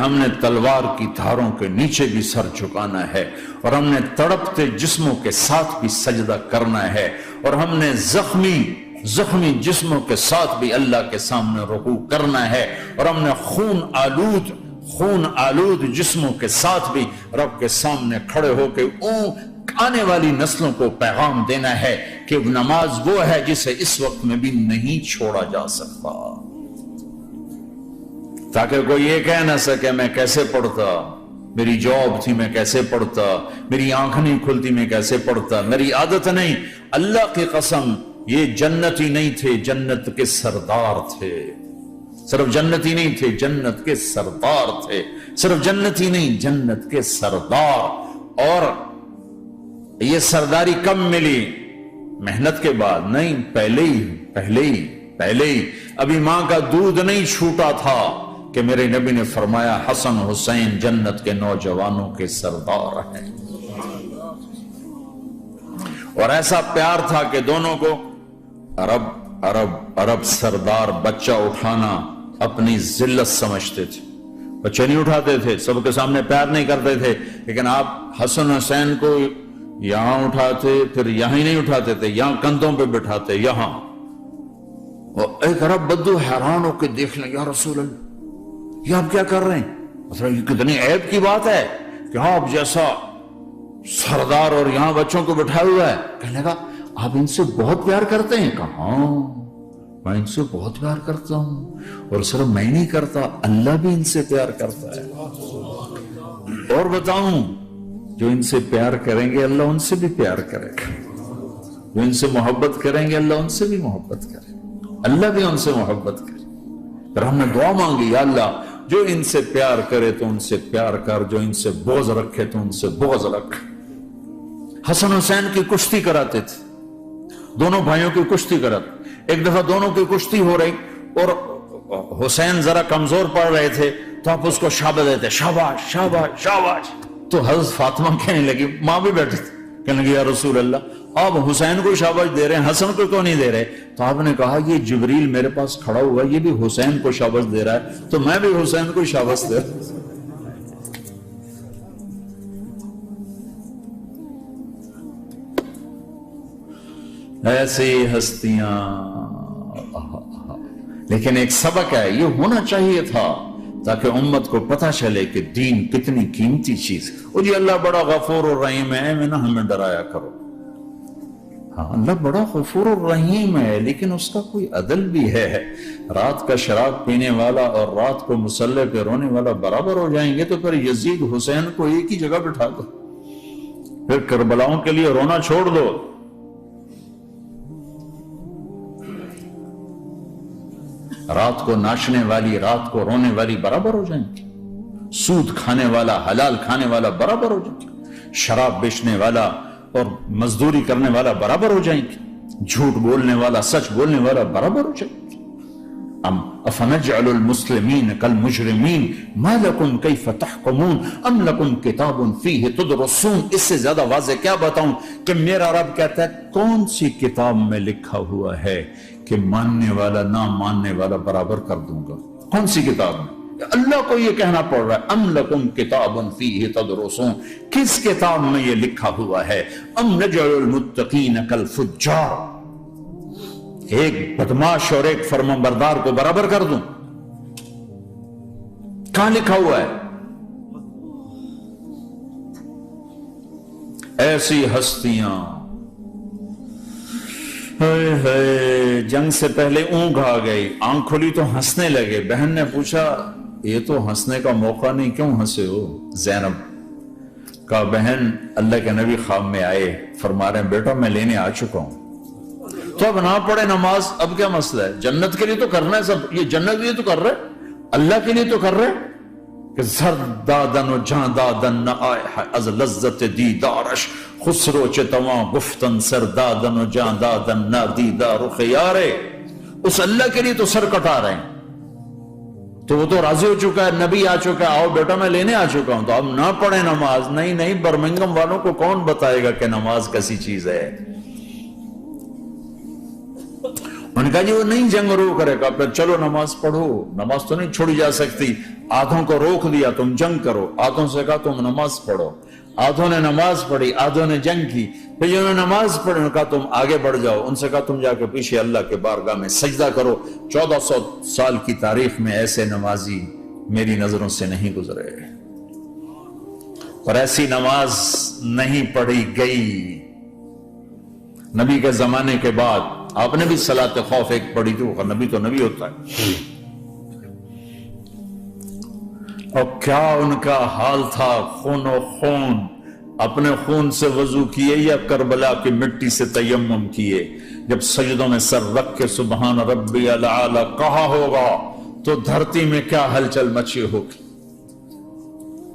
ہم نے تلوار کی دھاروں کے نیچے بھی سر جھکانا ہے، اور ہم نے تڑپتے جسموں کے ساتھ بھی سجدہ کرنا ہے، اور ہم نے زخمی جسموں کے ساتھ بھی اللہ کے سامنے رکوع کرنا ہے، اور ہم نے خون آلود جسموں کے ساتھ بھی رب کے سامنے کھڑے ہو کے آنے والی نسلوں کو پیغام دینا ہے کہ نماز وہ ہے جسے اس وقت میں بھی نہیں چھوڑا جا سکتا، تاکہ کوئی یہ کہہ نہ سکے میں کیسے پڑھتا، میری جاب تھی میں کیسے پڑھتا، میری آنکھ نہیں کھلتی میں کیسے پڑھتا، میری عادت نہیں۔ اللہ کی قسم یہ جنتی نہیں تھے، جنت کے سردار تھے، صرف جنتی نہیں تھے، جنت کے سردار تھے، صرف جنتی نہیں، جنت کے سردار۔ اور یہ سرداری کب ملی؟ محنت کے بعد نہیں، پہلے ہی ابھی ماں کا دودھ نہیں چھوٹا تھا کہ میرے نبی نے فرمایا حسن حسین جنت کے نوجوانوں کے سردار ہیں، اور ایسا پیار تھا کہ دونوں کو عرب سردار بچہ اٹھانا اپنی ذلت سمجھتے تھے، بچے نہیں اٹھاتے تھے، سب کے سامنے پیار نہیں کرتے تھے، لیکن آپ حسن حسین کو یہاں اٹھاتے، پھر یہاں ہی نہیں اٹھاتے تھے، یہاں کندھوں پہ بٹھاتے، یہاں۔ اور ایک عرب بدو حیران ہو کے دیکھ لیں، یا رسول اللہ یہ آپ کیا کر رہے ہیں؟ مطلب یہ کتنی عیب کی بات ہے کہ آپ جیسا سردار اور یہاں بچوں کو بٹھایا ہوا ہے۔ کہنے لگا آپ ان سے بہت پیار کرتے ہیں؟ کہا ہاں میں ان سے بہت پیار کرتا ہوں، اور صرف میں نہیں کرتا، اللہ بھی ان سے پیار کرتا ہے۔ اور بتاؤں، جو ان سے پیار کریں گے اللہ ان سے بھی پیار کرے گا، جو ان سے محبت کریں گے اللہ ان سے بھی محبت کرے گا، اللہ بھی ان سے محبت کرے۔ پھر ہم نے دعا مانگی، یا اللہ جو ان سے پیار کرے تو ان سے پیار کر، جو ان سے بغض رکھے تو ان سے بغض رکھ۔ حسن حسین کی کشتی کراتے تھے، دونوں بھائیوں کی کشتی کراتے۔ ایک دفعہ دونوں کی کشتی ہو رہی اور حسین ذرا کمزور پڑ رہے تھے تو آپ اس کو شاباش دیتے، شاباش شاباش شاباش۔ تو حضرت فاطمہ کہنے لگی، ماں بھی بیٹھی تھی، کہنے لگی یا رسول اللہ آپ حسین کو شاباش دے رہے ہیں، حسن کو کیوں نہیں دے رہے؟ تو آپ نے کہا یہ جبریل میرے پاس کھڑا ہوا یہ بھی حسین کو شاباش دے رہا ہے تو میں بھی حسین کو شاباش دے رہا ہوں۔ ایسی ہستیاں، لیکن ایک سبق ہے، یہ ہونا چاہیے تھا تاکہ امت کو پتہ چلے کہ دین کتنی قیمتی چیز۔ اور جی اللہ بڑا غفور الرحیم ہے، میں نہ ہمیں ڈرایا کرو۔ ہاں اللہ بڑا غفور الرحیم ہے، لیکن اس کا کوئی عدل بھی ہے۔ رات کا شراب پینے والا اور رات کو مصلی پہ رونے والا برابر ہو جائیں گے تو پھر یزید حسین کو ایک ہی جگہ بٹھا دو، پھر کربلاؤں کے لیے رونا چھوڑ دو۔ رات کو ناچنے والی رات کو رونے والی برابر ہو جائیں گے، سود کھانے والا حلال کھانے والا برابر ہو جائیں گے، شراب بیچنے والا اور مزدوری کرنے والا برابر ہو جائیں گے، جھوٹ بولنے والا سچ بولنے والا برابر ہو جائیں گے۔ افنجعل المسلمین کالمجرمین ما لکم کیف تحکمون ام لکم کتاب فیہ تدرسون۔ اس سے زیادہ واضح کیا بتاؤں کہ میرا رب کہتا ہے کون سی کتاب میں لکھا ہوا ہے کہ ماننے والا نہ ماننے والا برابر کر دوں گا؟ کون سی کتاب میں؟ اللہ کو یہ کہنا پڑ رہا ہے ام لکم کتاب فیہ تدرسون، کس کتاب میں یہ لکھا ہوا ہے؟ ام نجعل المتقین کالفجار، ایک بدماش اور ایک فرمانبردار کو برابر کر دوں؟ کہاں لکھا ہوا ہے؟ ایسی ہستیاں، جنگ سے پہلے اونگ آ گئی، آنکھ کھلی تو ہنسنے لگے۔ بہن نے پوچھا یہ تو ہنسنے کا موقع نہیں، کیوں ہنسے ہو؟ زینب کہا بہن اللہ کے نبی خواب میں آئے، فرما رہے ہیں بیٹا میں لینے آ چکا ہوں، تو اب نہ پڑھے نماز، اب کیا مسئلہ ہے؟ جنت کے لیے تو کرنا ہے سب، یہ جنت کے لیے تو کر رہے، اللہ کے لیے تو کر رہے کہ زر دادن و جان دادن نہ آئے از لذت دیدارش، خسرو چتواں گفتن سر دادن و جان دادن نہ دیدار خیارے۔ اس اللہ کے لیے تو سر کٹا رہے ہیں، تو وہ تو راضی ہو چکا ہے، نبی آ چکا ہے، آؤ بیٹا میں لینے آ چکا ہوں، تو اب نہ پڑھے نماز؟ نہیں، برمنگم والوں کو کون بتائے گا کہ نماز کیسی چیز ہے؟ ان کہا جی وہ نہیں جنگ رو کرے گا، پھر چلو نماز پڑھو، نماز تو نہیں چھوڑی جا سکتی، آدھوں کو روک دیا تم جنگ کرو، آدھوں سے کہا تم نماز پڑھو، آدھوں نے نماز پڑھی، آدھوں نے جنگ کی، پھر جنہوں نے نماز پڑھی انہوں نے کہا تم آگے بڑھ جاؤ، ان سے کہا تم جا کے پیچھے اللہ کے بارگاہ میں سجدہ کرو۔ 1400 سال کی تاریخ میں ایسے نمازی میری نظروں سے نہیں گزرے، اور ایسی نماز نہیں پڑھی گئی نبی کے زمانے کے بعد۔ آپ نے بھی صلاۃ خوف ایک پڑھی تھی، وہ نبی تو نبی ہوتا ہے، اور کیا ان کا حال تھا، خون و خون، اپنے خون سے وضو کیے یا کربلا کی مٹی سے تیمم کیے؟ جب سجدوں میں سر رکھ کے سبحان ربی الاعلی کہا ہوگا تو دھرتی میں کیا ہلچل مچی ہوگی۔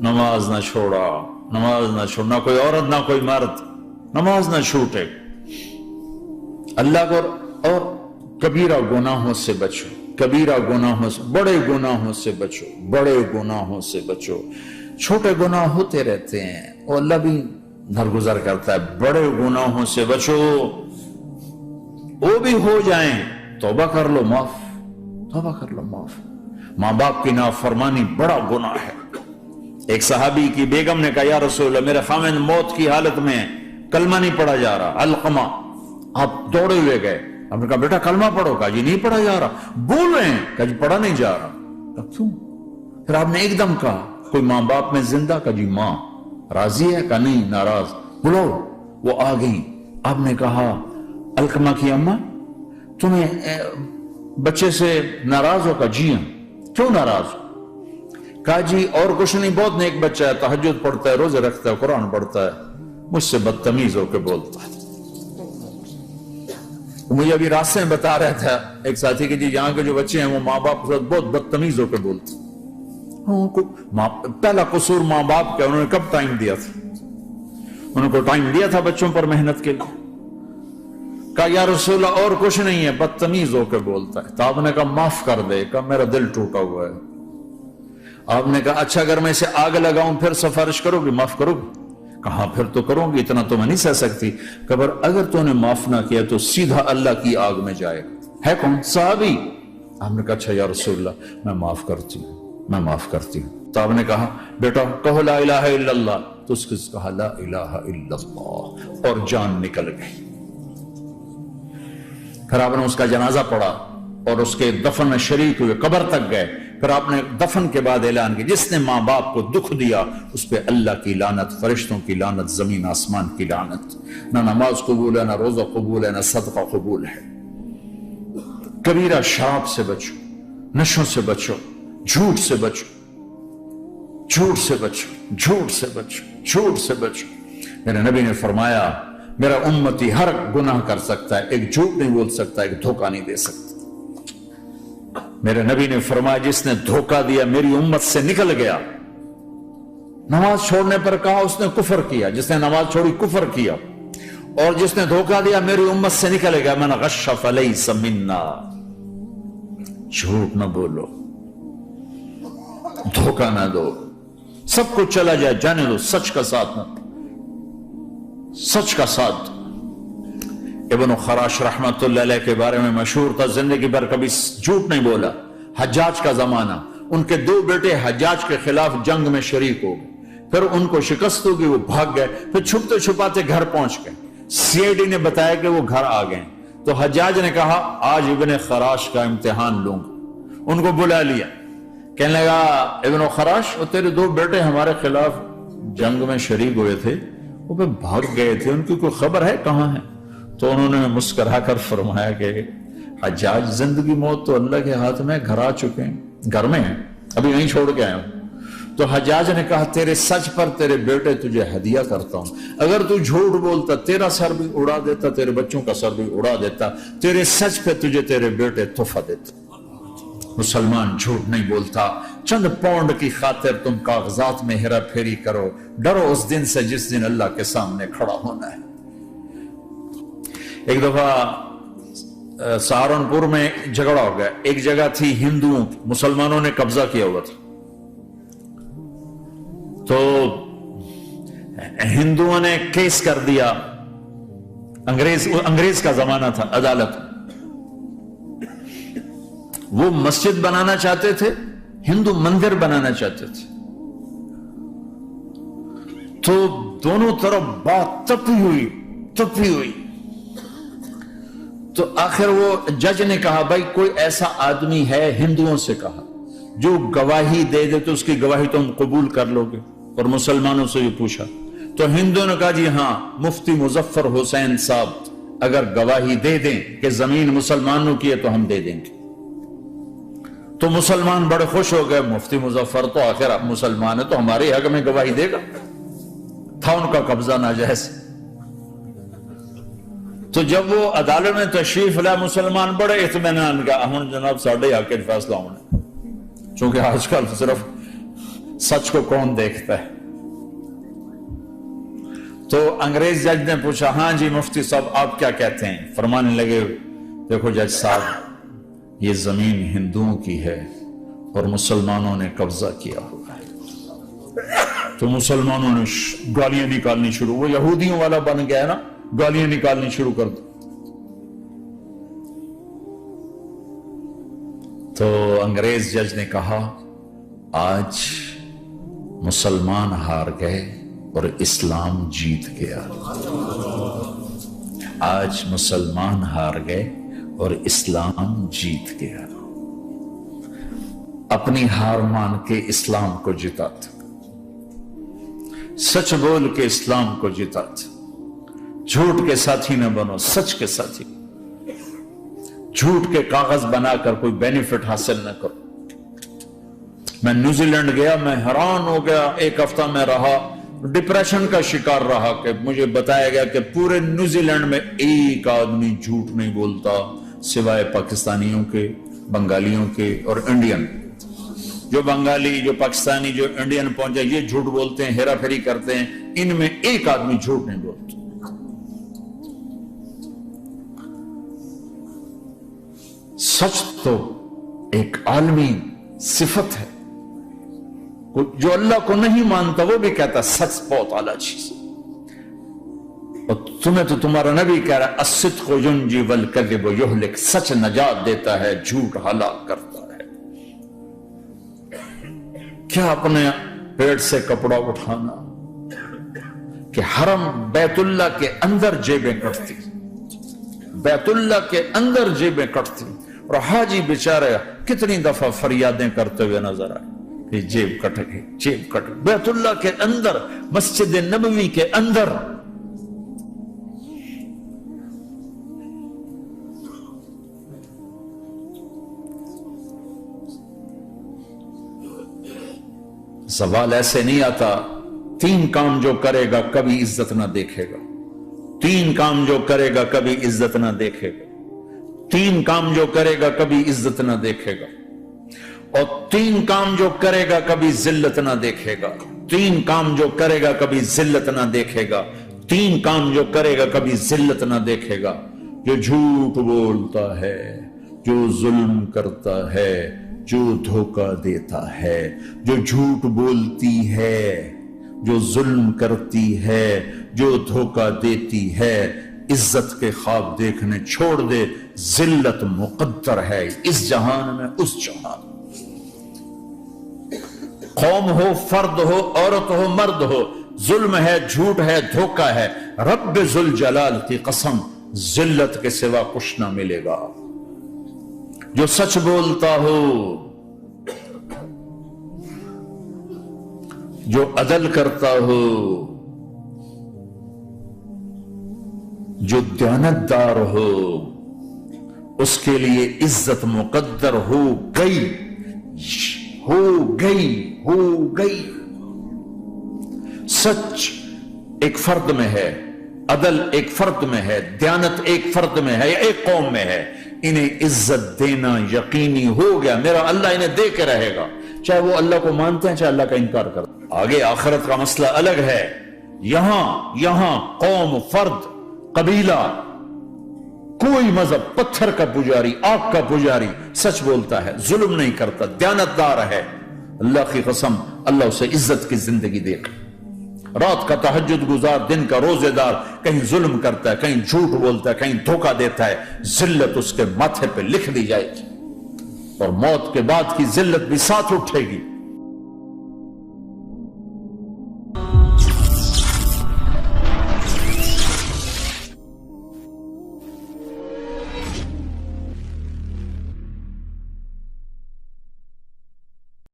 نماز نہ چھوڑا، نماز نہ چھوڑ، نہ کوئی عورت نہ کوئی مرد، نماز نہ چھوٹے، اللہ کو، اور کبیرہ گناہوں سے بچو، کبیرہ گناہوں سے، بڑے گناہوں سے بچو، بڑے گناہوں سے بچو۔ چھوٹے گناہ ہوتے رہتے ہیں اور اللہ بھی درگزر کرتا ہے، بڑے گناہوں سے بچو، وہ بھی ہو جائیں توبہ کر لو معاف، توبہ کر لو معاف۔ ماں باپ کی نافرمانی بڑا گناہ ہے۔ ایک صحابی کی بیگم نے کہا یا رسول اللہ میرے خاوند موت کی حالت میں کلمہ نہیں پڑھا جا رہا، علقمہ، آپ دوڑے ہوئے گئے، آپ نے کہا بیٹا کلمہ پڑھو، کہا جی نہیں پڑھا جا رہا، بول رہے ہیں، کہا جی پڑھا نہیں جا رہا، کہا کیوں؟ پھر آپ نے ایک دم کہا کوئی ماں باپ میں زندہ؟ کہا جی ماں راضی ہے؟ کہا نہیں ناراض، بولو، وہ آ گئی۔ آپ نے کہا علقمہ کی اماں تمہیں بچے سے ناراض ہو؟ کہا جی ہاں۔ کیوں ناراض ہو؟ کہا جی اور کچھ نہیں، بہت نیک بچہ ہے، تہجد پڑھتا ہے، روزے رکھتا ہے، قرآن پڑھتا ہے، مجھ سے بدتمیز ہو کے بولتا ہے۔ مجھے ابھی راستے میں بتا رہا تھا ایک ساتھی کہ جی یہاں کے جو بچے ہیں وہ ماں باپ کے ساتھ بہت بدتمیز ہو کے بولتے ہیں۔ پہلا قصور ماں باپ کا، انہوں نے کب ٹائم دیا تھا؟ انہوں کو ٹائم دیا تھا بچوں پر محنت کے لیے؟ کہا یا رسول اللہ اور کچھ نہیں ہے، بدتمیز ہو کے بولتا ہے۔ تو آپ نے کہا معاف کر دے، کہا میرا دل ٹوٹا ہوا ہے۔ آپ نے کہا اچھا اگر میں اسے آگ لگاؤں پھر سفارش کرو گی، معاف کرو گی؟ کہا پھر تو کروں گی، اتنا تو میں نہیں سہ سکتی۔ کہ اگر تو نے معاف نہ کیا تو سیدھا اللہ کی آگ میں جائے گا۔ ہے کون؟ صحابی۔ آپ نے کہا اچھا یا رسول اللہ میں معاف کرتی ہوں، میں معاف کرتی ہوں۔ تو آپ نے کہا بیٹا کہو لا الہ الا اللہ، تو اس نے کہا لا الہ الا اللہ، اور جان نکل گئی۔ پھر آپ نے اس کا جنازہ پڑھا اور اس کے دفن میں شریک ہوئے، قبر تک گئے۔ پھر آپ نے دفن کے بعد اعلان کیا جس نے ماں باپ کو دکھ دیا اس پہ اللہ کی لعنت، فرشتوں کی لعنت، زمین آسمان کی لعنت۔ نہ نماز قبول ہے، نہ روزہ قبول ہے، نہ صدقہ قبول ہے۔ کبیرہ شراب سے بچو، نشوں سے بچو، جھوٹ سے بچو، جھوٹ سے بچو، جھوٹ سے بچو، جھوٹ سے بچو۔ میرے نبی نے فرمایا میرا امتی ہر گناہ کر سکتا ہے، ایک جھوٹ نہیں بول سکتا، ایک دھوکہ نہیں دے سکتا۔ میرے نبی نے فرمایا جس نے دھوکہ دیا میری امت سے نکل گیا۔ نماز چھوڑنے پر کہا اس نے کفر کیا، جس نے نماز چھوڑی کفر کیا، اور جس نے دھوکہ دیا میری امت سے نکل گیا۔ من غش فلیس منا، جھوٹ نہ بولو، دھوکہ نہ دو، سب کچھ چلا جائے جانے دو، سچ کا ساتھ نہ، سچ کا ساتھ۔ ابن خراش رحمت اللہ علیہ کے بارے میں مشہور تھا زندگی بھر کبھی جھوٹ نہیں بولا۔ حجاج کا زمانہ، ان کے 2 بیٹے حجاج کے خلاف جنگ میں شریک ہو گئے، پھر ان کو شکست ہوگی، وہ بھاگ گئے، پھر چھپتے چھپاتے گھر پہنچ گئے۔ سی آئی ڈی نے بتایا کہ وہ گھر آ گئے، تو حجاج نے کہا آج ابن خراش کا امتحان لوں گا۔ ان کو بلا لیا، کہنے لگا ابن خراش وہ تیرے 2 بیٹے ہمارے خلاف جنگ میں شریک ہوئے تھے، وہ پہ بھاگ گئے تھے، ان کی کوئی خبر ہے کہاں ہے؟ تو انہوں نے مسکرا کر فرمایا کہ حجاج زندگی موت تو اللہ کے ہاتھ میں، گھر آ چکے ہیں، گھر میں ہیں، ابھی نہیں چھوڑ کے آئے ہوں۔ تو حجاج نے کہا تیرے سچ پر تیرے بیٹے تجھے ہدیہ کرتا ہوں، اگر تو جھوٹ بولتا تیرا سر بھی اڑا دیتا، تیرے بچوں کا سر بھی اڑا دیتا، تیرے سچ پہ تجھے تیرے بیٹے تحفہ دیتا۔ مسلمان جھوٹ نہیں بولتا۔ چند پاؤنڈ کی خاطر تم کاغذات میں ہیرا پھیری کرو، ڈرو اس دن سے جس دن اللہ کے سامنے کھڑا ہونا ہے۔ ایک دفعہ سہارنپور میں جھگڑا ہو گیا، ایک جگہ تھی ہندوؤں، مسلمانوں نے قبضہ کیا ہوا تھا، تو ہندوؤں نے کیس کر دیا، انگریز کا زمانہ تھا، عدالت، وہ مسجد بنانا چاہتے تھے، ہندو مندر بنانا چاہتے تھے. تو دونوں طرف بات تپی ہوئی. تو آخر وہ جج نے کہا بھائی کوئی ایسا آدمی ہے، ہندوؤں سے کہا، جو گواہی دے دے تو اس کی گواہی تم قبول کر لو گے؟ اور مسلمانوں سے یہ پوچھا تو ہندوؤں نے کہا جی ہاں، مفتی مظفر حسین صاحب اگر گواہی دے دیں کہ زمین مسلمانوں کی ہے تو ہم دے دیں گے. تو مسلمان بڑے خوش ہو گئے، مفتی مظفر تو آخر اب مسلمان ہے تو ہمارے حق میں گواہی دے گا. تھا ان کا قبضہ ناجائز. تو جب وہ عدالت میں تشریف لائے، مسلمان بڑے اطمینان کا ہن جناب ساڈے حق وچ فیصلہ ہونا، چونکہ آج کل صرف سچ کو کون دیکھتا ہے. تو انگریز جج نے پوچھا ہاں جی مفتی صاحب آپ کیا کہتے ہیں؟ فرمانے لگے دیکھو جج صاحب، یہ زمین ہندوؤں کی ہے اور مسلمانوں نے قبضہ کیا ہوا ہے. تو مسلمانوں نے گالیاں نکالنی شروع، وہ یہودیوں والا بن گیا نا، گالیاں نکالنی شروع کر دو. تو انگریز جج نے کہا آج مسلمان ہار گئے اور اسلام جیت گیا. آج مسلمان ہار گئے اور اسلام جیت گیا. اپنی ہار مان کے اسلام کو جتاتا، سچ بول کے اسلام کو جتاتا. جھوٹ کے ساتھی نہ بنو، سچ کے ساتھی. جھوٹ کے کاغذ بنا کر کوئی بینیفٹ حاصل نہ کرو. میں نیوزی لینڈ گیا، میں حیران ہو گیا. ایک ہفتہ میں رہا، ڈپریشن کا شکار رہا کہ مجھے بتایا گیا کہ پورے نیوزی لینڈ میں ایک آدمی جھوٹ نہیں بولتا سوائے پاکستانیوں کے، بنگالیوں کے اور انڈین. جو بنگالی، جو پاکستانی، جو انڈین پہنچے یہ جھوٹ بولتے ہیں، ہیرا پھیری کرتے ہیں. ان میں ایک آدمی جھوٹ نہیں بولتا. سچ تو ایک عالمی صفت ہے. جو اللہ کو نہیں مانتا وہ بھی کہتا سچ بہت اعلیٰ چیز. اور تمہیں تو تمہارا نبی کہہ رہا ہے الصدق ینجی والکذب یہلک، سچ نجات دیتا ہے، جھوٹ ہلاک کرتا ہے. کیا اپنے پیٹ سے کپڑا اٹھانا کہ حرم بیت اللہ کے اندر جیبیں کٹتی، بیت اللہ کے اندر جیبیں کٹتی. اور حاجی بیچارے کتنی دفعہ فریادیں کرتے ہوئے نظر آئے کہ جیب کٹ گئی، جیب کٹ گئی. بیت اللہ کے اندر، مسجد نبوی کے اندر. سوال ایسے نہیں آتا 3 کام جو کرے گا کبھی عزت نہ دیکھے گا، 3 کام جو کرے گا کبھی عزت نہ دیکھے گا، 3 کام جو کرے گا کبھی عزت نہ دیکھے گا، اور 3 کام جو کرے گا کبھی ذلت نہ دیکھے گا. 3 کام جو کرے گا کبھی ذلت نہ دیکھے گا. 3 کام جو کرے گا کبھی ذلت نہ دیکھے گا. جو جھوٹ بولتا ہے، جو ظلم کرتا ہے، جو دھوکہ دیتا ہے، جو جھوٹ بولتی ہے، جو ظلم کرتی ہے، جو دھوکہ دیتی ہے، عزت کے خواب دیکھنے چھوڑ دے. ذلت مقدر ہے اس جہان میں، اس جہان. قوم ہو، فرد ہو، عورت ہو، مرد ہو، ظلم ہے، جھوٹ ہے، دھوکہ ہے، رب ذوالجلال کی قسم ذلت کے سوا کچھ نہ ملے گا. جو سچ بولتا ہو، جو عدل کرتا ہو، جو دیانتدار ہو، اس کے لیے عزت مقدر ہو گئی، ہو گئی، ہو گئی. سچ ایک فرد میں ہے، عدل ایک فرد میں ہے، دیانت ایک فرد میں ہے یا ایک قوم میں ہے. انہیں عزت دینا یقینی ہو گیا. میرا اللہ انہیں دے کے رہے گا، چاہے وہ اللہ کو مانتے ہیں چاہے اللہ کا انکار کرتے ہیں. آگے آخرت کا مسئلہ الگ ہے. یہاں قوم، فرد، قبیلہ، کوئی مذہب، پتھر کا پجاری، آگ کا پجاری سچ بولتا ہے، ظلم نہیں کرتا، دیانتدار ہے، اللہ کی قسم اللہ اسے عزت کی زندگی دے گا. رات کا تہجد گزار، دن کا روزے دار، کہیں ظلم کرتا ہے، کہیں جھوٹ بولتا ہے، کہیں دھوکہ دیتا ہے، ذلت اس کے ماتھے پہ لکھ دی جائے گی. اور موت کے بعد کی ذلت بھی ساتھ اٹھے گی.